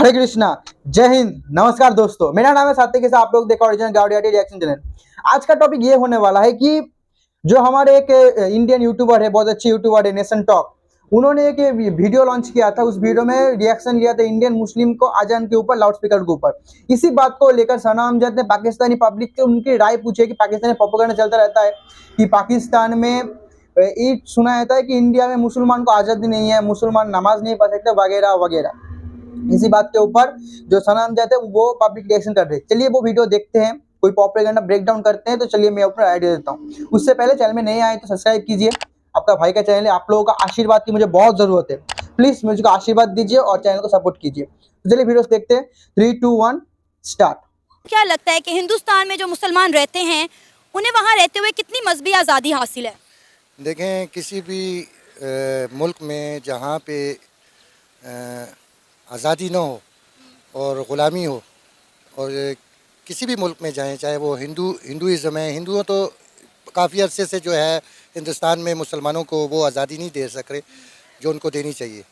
हरे कृष्णा, जय हिंद, नमस्कार दोस्तों। मेरा नाम है सात्विक, से आप लोग देखा ओरिजिनल गाउडियाटी रिएक्शन चैनल। आज का टॉपिक ये होने वाला है कि जो हमारे एक इंडियन यूट्यूबर है, बहुत अच्छे यूट्यूबर है, नेशन टॉक, उन्होंने एक वीडियो लॉन्च किया था। उस वीडियो में रिएक्शन लिया था इंडियन मुस्लिम को अजान के ऊपर, लाउड स्पीकर के ऊपर। इसी बात को लेकर सना अमजद ने पाकिस्तानी पब्लिक से उनकी राय पूछी कि पाकिस्तानी प्रोपेगेंडा चलता रहता है कि पाकिस्तान में ये सुना जाता है कि इंडिया में मुसलमान को आज़ादी नहीं है, मुसलमान नमाज नहीं पढ़ सकते, वगैरह वगैरह। इसी बात के ऊपर जो सना अमजद है वो पब्लिक रिएक्शन कर रहे हैं। चलिए वो वीडियो देखते हैं, कोई प्रोपेगेंडा ब्रेक डाउन करते हैं। तो चलिए मैं अपना आइडिया देता हूँ। उससे पहले चैनल में नए आए तो सब्सक्राइब कीजिए, आपका भाई का चैनल है। आप लोगों का आशीर्वाद की मुझे बहुत जरूरत है, प्लीज मुझे आशीर्वाद दीजिए और चैनल को सपोर्ट कीजिए। तो चलिए वीडियो देखते हैं। 3, 2, 1 स्टार्ट। क्या लगता है कि हिंदुस्तान में जो मुसलमान रहते हैं उन्हें वहाँ रहते हुए कितनी मजहबी आज़ादी हासिल है? देखें, किसी भी मुल्क में जहाँ पे आज़ादी न हो और ग़ुलामी हो, और किसी भी मुल्क में जाएं, चाहे वो हिंदुइज़्म है, हिंदुओं तो काफ़ी अरसे से जो है हिंदुस्तान में मुसलमानों को वो आज़ादी नहीं दे सक रहे जो उनको देनी चाहिए।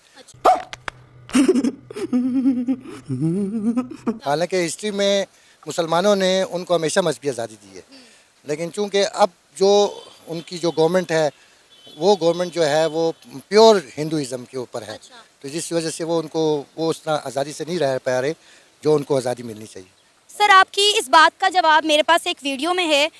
हालांकि हिस्ट्री में मुसलमानों ने उनको हमेशा मजहबी आज़ादी दी है, लेकिन चूँकि अब जो उनकी जो गवर्नमेंट है वो गवर्नमेंट जो है वो प्योर हिंदुइज़्म के ऊपर है। तो जिस वजह से वो उनको वो उस तरह आज़ादी से नहीं रह पा रहे जो उनको आज़ादी मिलनी चाहिए। सर, आपकी इस बात का जवाब मेरे पास एक वीडियो में है।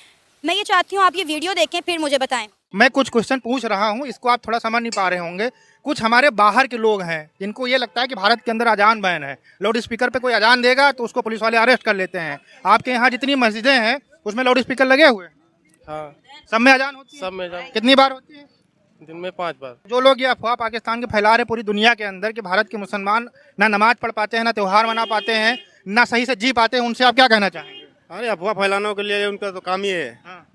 मैं ये चाहती हूँ आप ये वीडियो देखें, फिर मुझे बताएं। मैं कुछ क्वेश्चन पूछ रहा हूँ, इसको आप थोड़ा समझ नहीं पा रहे होंगे। कुछ हमारे बाहर के लोग हैं जिनको ये लगता है कि भारत के अंदर अजान बैन है, लाउड स्पीकर पे कोई अजान देगा तो उसको पुलिस वाले अरेस्ट कर लेते हैं। आपके यहाँ जितनी मस्जिदें हैं उसमें लाउड स्पीकर लगे हुए हैं? हाँ, सब में अजान होती है? सब में अजान। कितनी बार होती है? दिन में 5 बार। जो लोग ये अफवाह पाकिस्तान के फैला रहे पूरी दुनिया के अंदर कि भारत के मुसलमान ना नमाज पढ़ पाते हैं, ना त्यौहार मना पाते हैं, ना सही से जी पाते हैं, उनसे आप क्या कहना चाहेंगे? अरे अफवाह फैलाने के लिए उनका तो काम ही है। हाँ।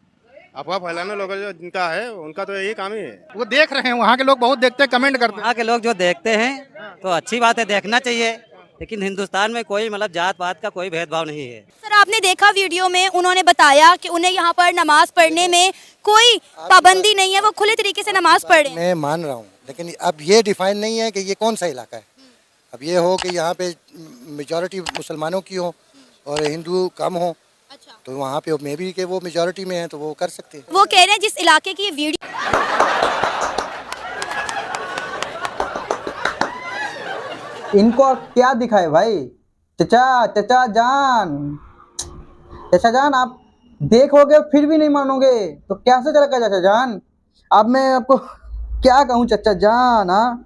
अफवाह फैलाने लोग जो जिनका है उनका तो यही काम ही है। वो देख रहे हैं, वहाँ के लोग बहुत देखते हैं, कमेंट करते हैं। वहाँ के लोग जो देखते हैं तो अच्छी बात है, देखना चाहिए। लेकिन हिंदुस्तान में कोई मतलब जात पात का कोई भेदभाव नहीं है। सर, आपने देखा वीडियो में उन्होंने बताया कि उन्हें यहाँ पर नमाज पढ़ने में कोई पाबंदी नहीं है, वो खुले तरीके से नमाज पढ़ रहे हैं। मैं मान रहा हूँ, लेकिन अब ये डिफाइन नहीं है कि ये कौन सा इलाका है। अब ये हो कि यहाँ पे मेजॉरिटी मुसलमानों की हो और हिंदू कम हो, तो वहाँ पे मे भी कि वो मेजॉरिटी में है तो वो कर सकते हैं। वो कह रहे हैं जिस इलाके की ये वीडियो इनको क्या दिखाए भाई? चचा जान, आप देखोगे फिर भी नहीं मानोगे तो कैसे चलेगा चाचा जान? अब मैं आपको क्या कहूँ चचा जान। हाँ,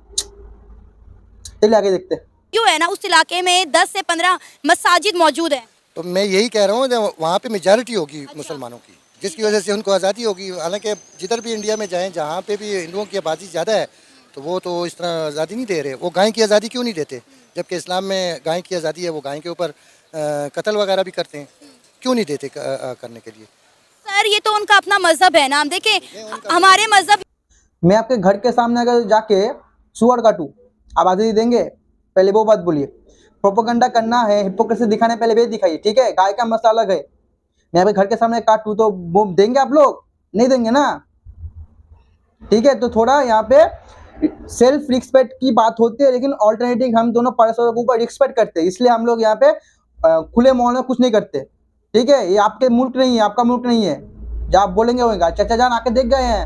चलिए आगे देखते हैं। क्यों है ना, उस इलाके में 10 से 15 मसाजिद मौजूद हैं। तो मैं यही कह रहा हूँ, वहाँ पे मेजॉरिटी होगी मुसलमानों की, जिसकी वजह से उनको आज़ादी होगी। हालांकि जिधर भी इंडिया में जाएं, जहाँ पे भी हिंदुओं की आबादी ज़्यादा है, तो वो तो इस तरह आज़ादी नहीं दे रहे। वो गाय की आज़ादी क्यों नहीं देते? जबकि इस्लाम में गाय की आज़ादी है, वो गाय के ऊपर कत्ल वगैरह भी करते हैं, क्यों नहीं देते करने के लिए? सर, ये तो उनका अपना मजहब है ना। हम देखें, हमारे मजहब। मैं आपके घर के सामने अगर जाके सुअर काटूं, आप आज़ादी देंगे? पहले वो बात बोलिए। प्रोपेगेंडा करना है, हिपोक्रेसी दिखाने पहले वे दिखाइए, ठीक है? गाय का मसला अलग है। मैं आपके घर के सामने काटूं तो वो देंगे आप लोग? नहीं देंगे ना, ठीक है? तो थोड़ा यहाँ पे सेल्फ रिस्पेक्ट की बात होती है, लेकिन ऑल्टरनेटिव हम दोनों परस्पर के ऊपर रिस्पेक्ट करते हैं, इसलिए हम लोग यहाँ पे खुले माहौल में कुछ नहीं करते, ठीक है? ये आपके मुल्क नहीं है, आपका मुल्क नहीं है। जब आप बोलेंगे होगा चचा जान आके देख गए हैं,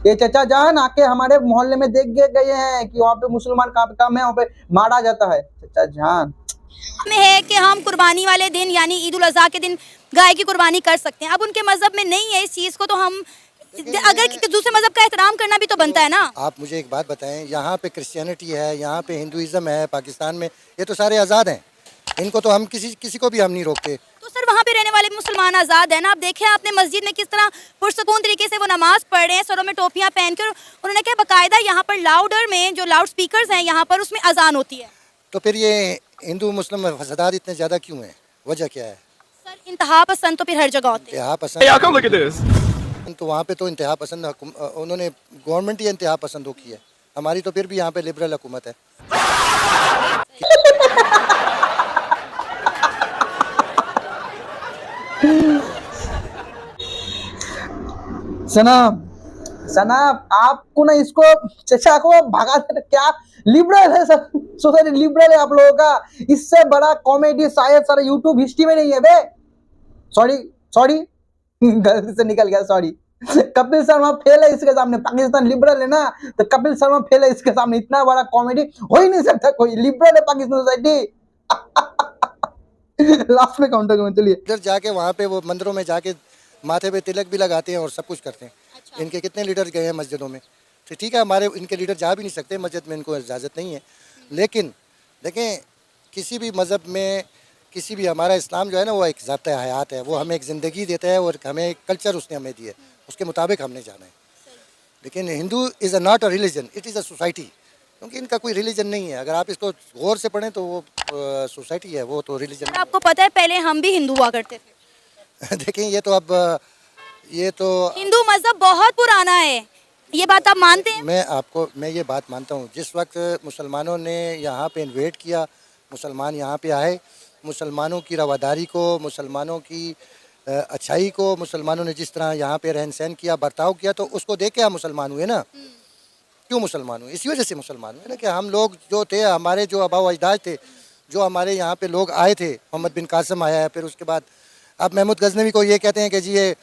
ये चचा जान आके हमारे मोहल्ले में देख गए हैं कि वहाँ पे मुसलमान कम है, वहाँ पे मारा जाता है। चचा जान में है कि हम कुर्बानी वाले दिन यानी ईद उल अज़हा के दिन गाय की कुर्बानी कर सकते हैं। अब उनके मजहब में नहीं है इस चीज़ को, तो हम अगर दूसरे मजहब का एहतराम करना भी तो बनता है ना। आप मुझे एक बात बताएं, यहाँ पे क्रिश्चियनिटी है, यहाँ पे हिंदुइज़्म है पाकिस्तान में, ये तो सारे आज़ाद हैं। इनको तो हम किसी को भी हम नहीं रोकते। तो सर, वहाँ पे रहने वाले मुसलमान आज़ाद है ना। आप देखें आपने मस्जिद में किस तरह पुरसकून तरीके से वो नमाज पढ़ रहे हैं, सरों में टोपियाँ पहन कर। उन्होंने कहा बाकायदा यहाँ पर लाउडर में जो लाउड स्पीकर्स हैं यहाँ पर, उसमें अजान होती है। तो फिर ये हिंदू मुस्लिम फसादात इतने ज़्यादा क्यों हैं? वजह क्या है? सर, इंतहा पसंद तो फिर हर जगह होते हैं। इंतहा पसंद तो वहाँ पे तो इंतहा पसंद उन्होंने गवर्नमेंट ही इंतहा पसंद हो की है। हमारी तो फिर भी यहाँ पे लिबरल हुकूमत है। सना सनाब आपको ना इसको चचा को भगा देना, क्या लिबरल है सर, सोसाइटी लिबरल है आप लोगों का। इससे बड़ा कॉमेडी शायद सारा यूट्यूब हिस्ट्री में नहीं है बे। सॉरी सॉरी गलती से निकल गया, सॉरी। कपिल शर्मा फेल है इसके सामने, पाकिस्तान लिबरल है ना, तो कपिल शर्मा फेल है इसके सामने। इतना बड़ा कॉमेडी हो ही नहीं सकता कोई, लिबरल है पाकिस्तान सोसाइटी। लास्ट में काउंटर करूँ, चलिए। इधर जाके वहाँ पे वो मंदिरों में जाके माथे पे तिलक भी लगाते हैं और सब कुछ करते हैं। इनके कितने लीडर गए हैं मस्जिदों में, तो ठीक है, हमारे इनके लीडर जा भी नहीं सकते मस्जिद में, इनको इजाज़त नहीं है। लेकिन देखें, किसी भी मज़हब में, किसी भी, हमारा इस्लाम जो है ना वो एक ज़ाब्ता हयात है, वो हमें एक ज़िंदगी देता है और हमें एक कल्चर उसने हमें दिया है, उसके मुताबिक हमने जाना है। लेकिन Hindu is not a religion, it is a society, क्योंकि इनका कोई रिलीजन नहीं है। अगर आप इसको गौर से पढ़ें तो वो सोसाइटी है, वो तो रिलीजन सर आपको पता है पहले हम भी हिंदू हुआ करते थे। देखें, ये तो अब ये तो हिंदू मजहब बहुत पुराना है, ये बात आप मानते हैं? मैं ये बात मानता हूँ। जिस वक्त मुसलमानों ने यहाँ पे इन्वेट किया, मुसलमान यहाँ पे आए, मुसलमानों की रवादारी को, मुसलमानों की अच्छाई को, मुसलमानों ने जिस तरह यहाँ पे रहन सहन किया, बर्ताव किया, तो उसको देख के हम मुसलमान हुए ना। क्यों मुसलमान हुए? इसी वजह से मुसलमान हुए ना कि हम लोग जो थे, हमारे जो आबा अजदाद थे, जो हमारे यहाँ पे लोग आए थे, मोहम्मद बिन कासिम आया है, फिर उसके बाद अब महमूद गजनवी को ये कहते हैं कि जी ये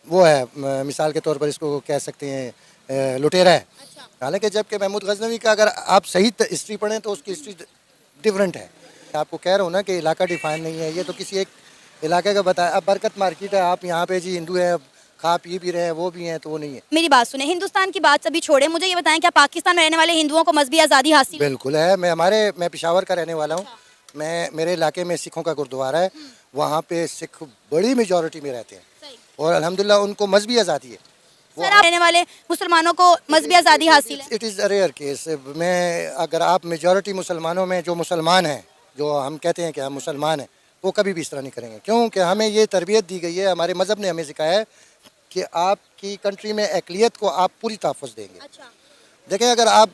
वो है, मिसाल के तौर पर इसको कह सकते हैं लुटेरा है। हालांकि जबकि महमूद गजनवी का अगर आप सही हिस्ट्री पढ़ें तो उसकी हिस्ट्री डिफरेंट है। आपको कह रहा हूँ ना कि इलाका डिफाइन नहीं है, ये तो किसी एक इलाके का बताया। अब बरकत मार्केट है, आप यहाँ पे जी हिंदू है, खा पी भी रहे हैं, वो भी हैं, तो वो नहीं है। मेरी बात सुने, हिंदुस्तान की बात सभी छोड़े, मुझे ये बताएं क्या पाकिस्तान में रहने वाले हिंदुओं को मजहबी आज़ादी हासिल है? बिल्कुल है। मैं पेशावर का रहने वाला हूँ। मेरे इलाके में सिखों का गुरुद्वारा है, वहाँ पे सिख बड़ी मेजॉरिटी में रहते हैं और अल्हम्दुलिल्लाह उनको मजहबी आज़ादी है। सर आप रहने वाले मुसलमानों को मजहबी आज़ादी हासिल है? It is a rare case. अगर आप मेजॉरिटी मुसलमानों में जो मुसलमान हैं, जो हम कहते हैं कि हम मुसलमान हैं, वो कभी भी इस तरह नहीं करेंगे, क्योंकि हमें ये तरबियत दी गई है, हमारे मज़हब ने हमें सिखाया है कि आपकी कंट्री में अक़लियत को आप पूरी तहफ़्फ़ुज़ देंगे। अच्छा। देखें, अगर आप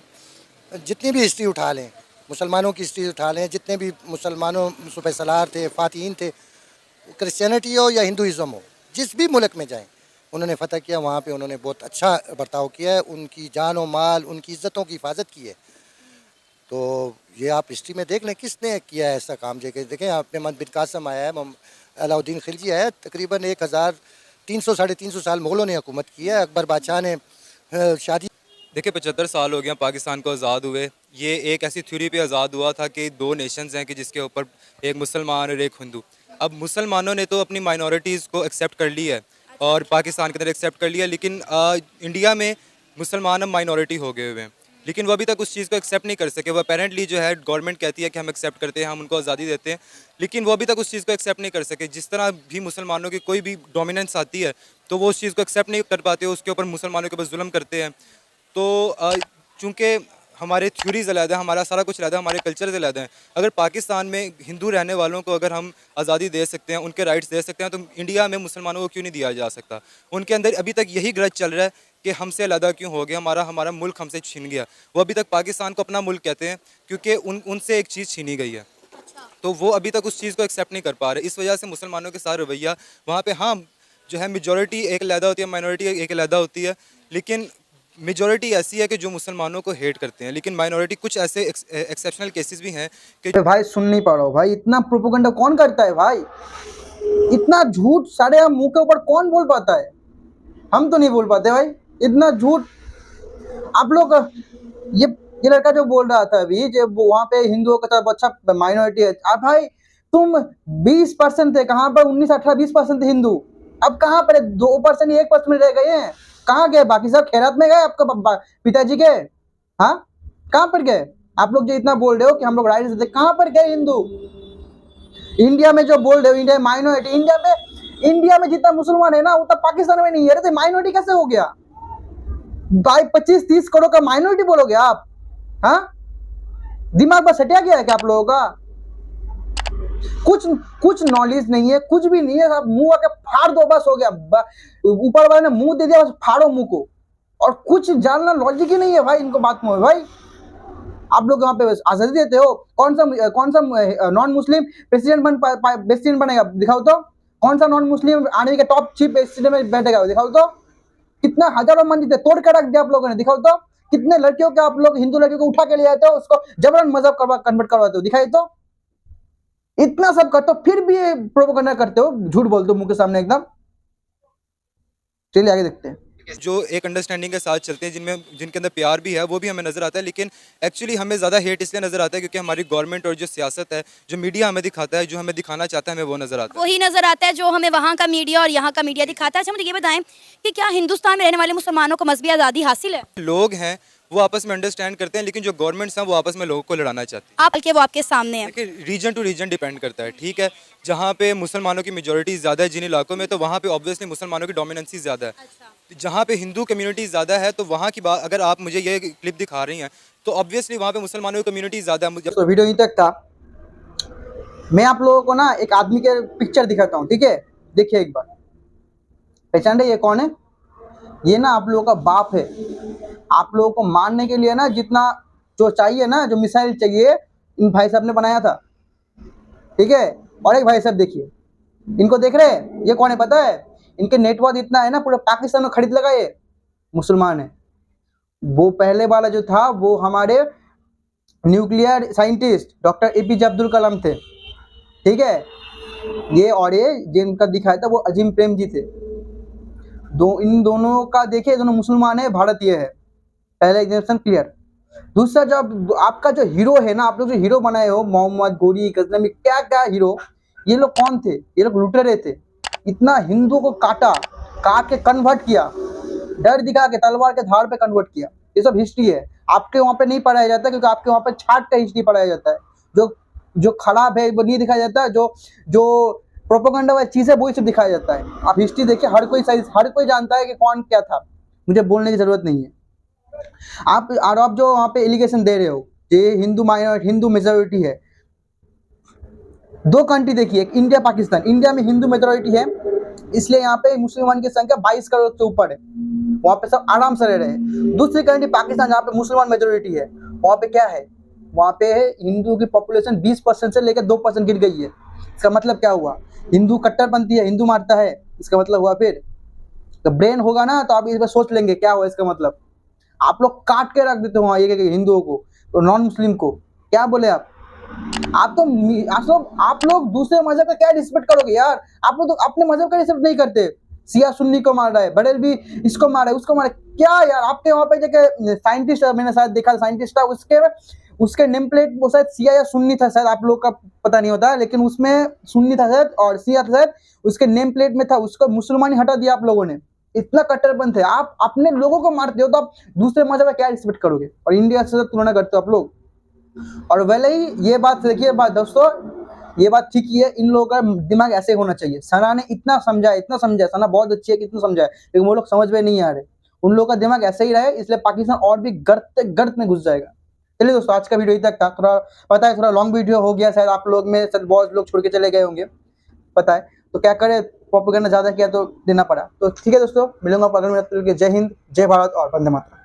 जितनी भी हिस्ट्री उठा लें, मुसलमानों की हिस्ट्री उठा लें, जितने भी मुसलमानों सुबह सलार थे, फ़ातिहीन थे, क्रिश्चियनिटी हो या हिंदुइज़्म हो, जिस भी मुल्क में जाएं, उन्होंने फ़तह किया, वहाँ पे उन्होंने बहुत अच्छा बर्ताव किया है, उनकी जान और माल, उनकी इज़्ज़तों की हिफाजत की है। तो ये आप हिस्ट्री में देख लें किसने किया है ऐसा काम। देखें, आपने मोहम्मद बिन कासिम आया है, अलाउद्दीन खिलजी आया है, तकरीबन 1300 साढ़े 300 साल मुग़लों ने हुकूमत की है, अकबर बादशाह ने शादी। देखिए 75 साल हो गया पाकिस्तान को आज़ाद हुए। ये एक ऐसी थ्योरी पे आज़ाद हुआ था कि दो नेशंस हैं कि जिसके ऊपर एक मुसलमान और एक हिंदू। अब मुसलमानों ने तो अपनी माइनॉरिटीज़ को एक्सेप्ट कर ली है और पाकिस्तान के अंदर एक्सेप्ट कर लिया, लेकिन इंडिया में मुसलमान अब माइनॉरिटी हो गए हुए हैं, लेकिन वो अभी तक उस चीज़ को एक्सेप्ट नहीं कर सके। वो अपेरेंटली जो है गवर्नमेंट कहती है कि हम एक्सेप्ट करते हैं, हम उनको आज़ादी देते हैं, लेकिन वो अभी तक उस चीज़ को एक्सेप्ट नहीं कर सके। जिस तरह भी मुसलमानों की कोई भी डोमिनेंस आती है तो वो उस चीज़ को एक्सेप्ट नहीं कर पाते, उसके ऊपर मुसलमानों के ऊपर जुल्म करते हैं। तो चूँकि हमारे थ्योरीज अलग है, हमारा सारा कुछ अलग है, हमारे कल्चर्स अलग हैं। अगर पाकिस्तान में हिंदू रहने वालों को अगर हम आज़ादी दे सकते हैं, उनके राइट्स दे सकते हैं, तो इंडिया में मुसलमानों को क्यों नहीं दिया जा सकता? उनके अंदर अभी तक यही ग्रज चल रहा है कि हमसे अलग क्यों हो गया, हमारा मुल्क हमसे छीन गया। वो अभी तक पाकिस्तान को अपना मुल्क कहते हैं क्योंकि उनसे एक चीज़ छीनी गई है। तो वो अभी तक उस चीज़ को एक्सेप्ट नहीं कर पा रहे। इस वजह से मुसलमानों के साथ रवैया वहाँ पे, हाँ जो है मेजॉरिटी एक अलहदा होती है, माइनॉरिटी एक अलहदा होती है, लेकिन मेजॉरिटी ऐसी है कि जो मुसलमानों को हेट करते हैं, लेकिन माइनॉरिटी कुछ ऐसे एक्सेप्शनल केसेस भी हैं कि भाई सुन नहीं पा रहा हूँ भाई, इतना प्रोपोगंडा कौन करता है भाई? इतना झूठ सारे हम मुंह के ऊपर कौन बोल पाता है? हम तो नहीं बोल पाते भाई, इतना झूठ आप लोग। ये लड़का जो बोल रहा था अभी, जो वहाँ पे हिंदुओं का तरफ अच्छा माइनॉरिटी है, अब भाई तुम 20% थे, कहाँ पर 19, 18, 20% थे हिंदू, अब कहाँ पर 2% 1% रह गए हैं? कहाँ गए बाकी सब? खैरात में गए आपके पिताजी के? हाँ, कहाँ पर गए? आप लोग जो इतना बोल रहे हो कि हम लोग राइट्स देते, कहाँ पर गए हिंदू? इंडिया में जो बोल रहे हो इंडिया माइनॉरिटी, इंडिया में जितना मुसलमान है ना उतना पाकिस्तान में नहीं है। तो माइनॉरिटी कैसे हो गया भाई? 25-30 करोड़ का माइनॉरिटी बोलोगे आप? हाँ, दिमाग पर सटिया गया है क्या आप लोगों का? कुछ नॉलेज नहीं है, कुछ भी नहीं है, आप मुंह आके फाड़ दो बस, हो गया। ऊपर वाले ने मुंह दे दिया, बस फाड़ो मुंह को, और कुछ जानना लॉजिक ही नहीं है भाई इनको बात में। भाई आप लोग यहाँ पे आजादी देते हो, कौन सा नॉन मुस्लिम प्रेसिडेंट बनेगा दिखाओ तो? कौन सा नॉन मुस्लिम आने के टॉप चीफ प्रेसिडेंट में बैठेगा दिखाओ तो? कितना हजारों मंदिर थे, तोड़ के रख दिया आप लोगों ने। दिखाओ तो कितने लड़कियों के आप लोग हिंदू लड़कियों को उठा के ले आते हो, उसको जबरन मजहब कन्वर्ट करवाते हो। दिखाई तो इतना सब करते हो, फिर भी ये प्रोपेगेंडा करते हो, झूठ बोलते हो मुंह के सामने एकदम। चलिए आगे देखते हैं। जो एक अंडरस्टैंडिंग के साथ चलते हैं, जिनके अंदर प्यार भी है, वो भी हमें नज़र आता है। लेकिन एक्चुअली हमें ज़्यादा हेट इसलिए नज़र आता है क्योंकि हमारी गवर्नमेंट और जो सियासत है, जो मीडिया हमें दिखाता है, जो हमें दिखाना चाहता है, हमें वो नज़र आता है। वही नजर आता है जो हमें वहाँ का मीडिया और यहाँ का मीडिया दिखाता है। अच्छा मुझे ये बताएं कि क्या हिंदुस्तान में रहने वाले मुसलमानों को मजहबी आज़ादी हासिल है? लोग हैं वो आपस में अंडरस्टैंड करते हैं, लेकिन जो गवर्नमेंट्स हैं वो आपस में लोगों को लड़ाना चाहती है। आप बल्कि वो आपके सामने है। देखिए, रीजन टू रीजन डिपेंड करता है, ठीक है। जहाँ पे मुसलमानों की मेजोरिटी ज़्यादा है जिन इलाकों में, तो वहाँ पे ऑब्वियसली मुसलमानों की डोमिनेंसी ज़्यादा है। जहाँ पे हिंदू कम्युनिटी ज़्यादा है, तो वहाँ की बात अगर आप मुझे ये क्लिप दिखा रही हैं, तो ऑब्वियसली वहाँ पे मुसलमानों की कम्युनिटी ज़्यादा है। तो वीडियो यहीं तक था। मैं आप लोगों को ना एक आदमी के पिक्चर दिखाता हूँ, ठीक है। देखिए एक बार, पहचान रहे ये कौन है? ये ना आप लोगों का बाप है। आप लोगों को मारने के लिए ना जितना जो चाहिए ना, जो मिसाइल चाहिए, इन भाई साहब ने बनाया था, ठीक है। और एक भाई साहब देखिए, इनको देख रहे हैं, ये कौन है पता है? इनके नेटवर्क इतना है ना, पूरे पाकिस्तान में खरीद लगा, ये मुसलमान है। वो पहले वाला जो था वो हमारे nuclear scientist doctor APJ Abdul Kalam थे, ठीक है। ये और ये जिनका दिखाया था वो अजीम प्रेम जी थे। इन दोनों का देखिए, दोनों मुसलमान है, भारतीय है। पहला एग्जाम्पल क्लियर। दूसरा, जब आपका जो हीरो है ना, आप लोग जो हीरो बनाए हो, मोहम्मद गोरी, गजनवी, क्या क्या हीरो, ये लोग कौन थे? ये लोग लुटेरे थे। इतना हिंदू को काट के कन्वर्ट किया, डर दिखा के, तलवार के धार पे कन्वर्ट किया। ये सब हिस्ट्री है, आपके वहाँ पे नहीं पढ़ाया जाता, क्योंकि आपके वहाँ पे छाट का हिस्ट्री पढ़ाया जाता है। जो खराब है वो नहीं दिखाया जाता, जो प्रोपेगेंडा वाली चीज़ है वही सब दिखाया जाता है। आप हिस्ट्री देखिए, हर कोई जानता है कि कौन क्या था, मुझे बोलने की जरूरत नहीं है। आप जो वहाँ पे एलिगेशन दे रहे हो, ये हिंदू मेजोरिटी है। दो कंट्री देखिए, एक इंडिया, पाकिस्तान। इंडिया में हिंदू मेजोरिटी है, इसलिए यहाँ पे मुसलमान की संख्या 22 करोड़ से ऊपर है, वहाँ पे सब आराम से रह रहे हैं। दूसरी कंट्री पाकिस्तान, जहाँ पे मुसलमान मेजोरिटी है, वहाँ पे क्या है? वहाँ पे हिंदू की पॉपुलेशन 20% से लेकर 2% गिर गई है। इसका मतलब क्या हुआ? हिंदू कट्टरपंथी है, हिंदू मारता है, इसका मतलब हुआ फिर तो ब्रेन होगा ना, तो आप इस पर सोच लेंगे क्या हुआ इसका मतलब। आप लोग काट के रख देते हो ये हिंदुओं को, तो नॉन मुस्लिम को क्या बोले आप लोग दूसरे मजहब का क्या रिस्पेक्ट करोगे यार? आप लोग तो अपने मजहब का रिस्पेक्ट नहीं करते। सिया सुन्नी को मार रहा है, बरेलवी इसको मार रहा है, उसको मार रहा है, क्या यार? आपके वहाँ पे जो साइंटिस्ट, मैंने शायद देखा साइंटिस्ट था, उसके नेम प्लेट वो शायद सिया या सुन्नी था, शायद आप लोग का पता नहीं होता, लेकिन उसमें सुन्नी था शायद और सिया था शायद, उसके नेम प्लेट में था, उसको मुसलमान ही हटा दिया आप लोगों ने। इतना कट्टरपंथ है, आप अपने लोगों को मारते हो तो आप दूसरे मजहब का क्या रिस्पेक्ट करोगे? और इंडिया से तुलना करते हो आप लोग। और भले ही ये बात देखिए, बात दोस्तों, ये बात ठीक ही है, इन लोगों का दिमाग ऐसे होना चाहिए। सना ने इतना समझा, सना बहुत अच्छी है, कितना समझा है, लेकिन वो लोग समझ में नहीं आ रहे। उन लोगों का दिमाग ऐसे ही रहे, इसलिए पाकिस्तान और भी गर्त में घुस जाएगा। चलिए दोस्तों, आज का वीडियो इधर तक था। थोड़ा पता है, थोड़ा लॉन्ग वीडियो हो गया, शायद आप लोग में शायद बहुत लोग छोड़ के चले गए होंगे, पता है, तो क्या करें, प्रोपेगेंडा ज़्यादा किया तो देना पड़ा। तो ठीक है दोस्तों, मिलूंगा अगले वीडियो में। जय हिंद, जय भारत और वंदे मातरम।